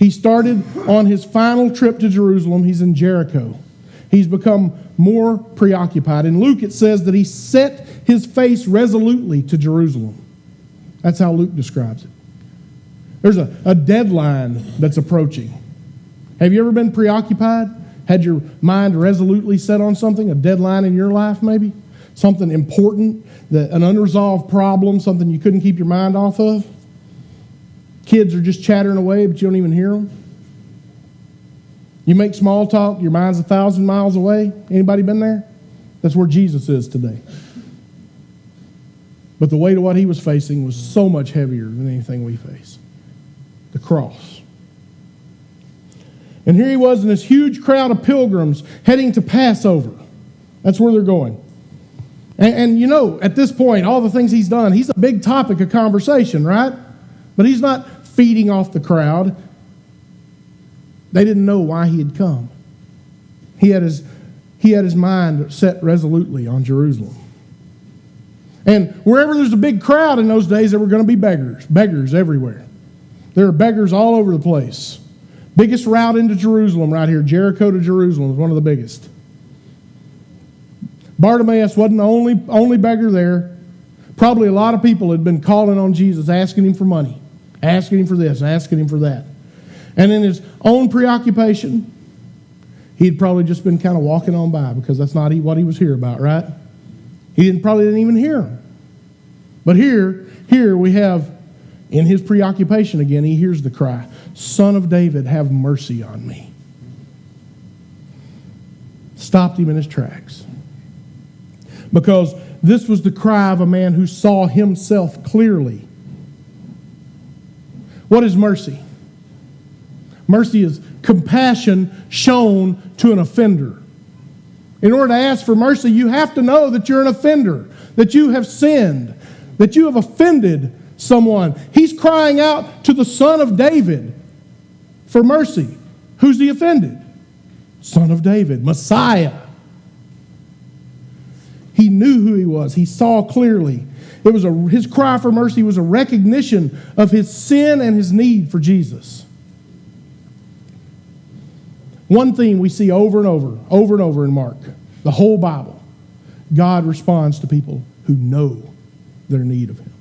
He started on his final trip to Jerusalem. He's in Jericho. He's become more preoccupied. In Luke, it says that he set his face resolutely to Jerusalem. That's how Luke describes it. There's a deadline that's approaching. Have you ever been preoccupied? Had your mind resolutely set on something? A deadline in your life, maybe? Something important, an unresolved problem, something you couldn't keep your mind off of? Kids are just chattering away, but you don't even hear them. You make small talk, your mind's 1,000 miles away. Anybody been there? That's where Jesus is today. But the weight of what he was facing was so much heavier than anything we face. The cross. And here he was in this huge crowd of pilgrims heading to Passover. That's where they're going. And you know, at this point, all the things he's done, he's a big topic of conversation, right? But he's not feeding off the crowd. They didn't know why he had come. He had his mind set resolutely on Jerusalem. And wherever there's a big crowd in those days, there were going to be beggars everywhere. There are beggars all over the place. Biggest route into Jerusalem right here, Jericho to Jerusalem, is one of the biggest. Bartimaeus wasn't the only beggar there. Probably a lot of people had been calling on Jesus, asking him for money, asking him for this, asking him for that. And in his own preoccupation, he'd probably just been kind of walking on by, because that's not what he was here about, right? He probably didn't even hear him. But here we have, in his preoccupation again, he hears the cry, "Son of David, have mercy on me." Stopped him in his tracks. Because this was the cry of a man who saw himself clearly. What is mercy? Mercy is compassion shown to an offender. In order to ask for mercy, you have to know that you're an offender, that you have sinned, that you have offended someone. He's crying out to the Son of David for mercy. Who's he offended? Son of David, Messiah. He knew who he was. He saw clearly. His cry for mercy was a recognition of his sin and his need for Jesus. One theme we see over and over in Mark, the whole Bible. God responds to people who know their need of him.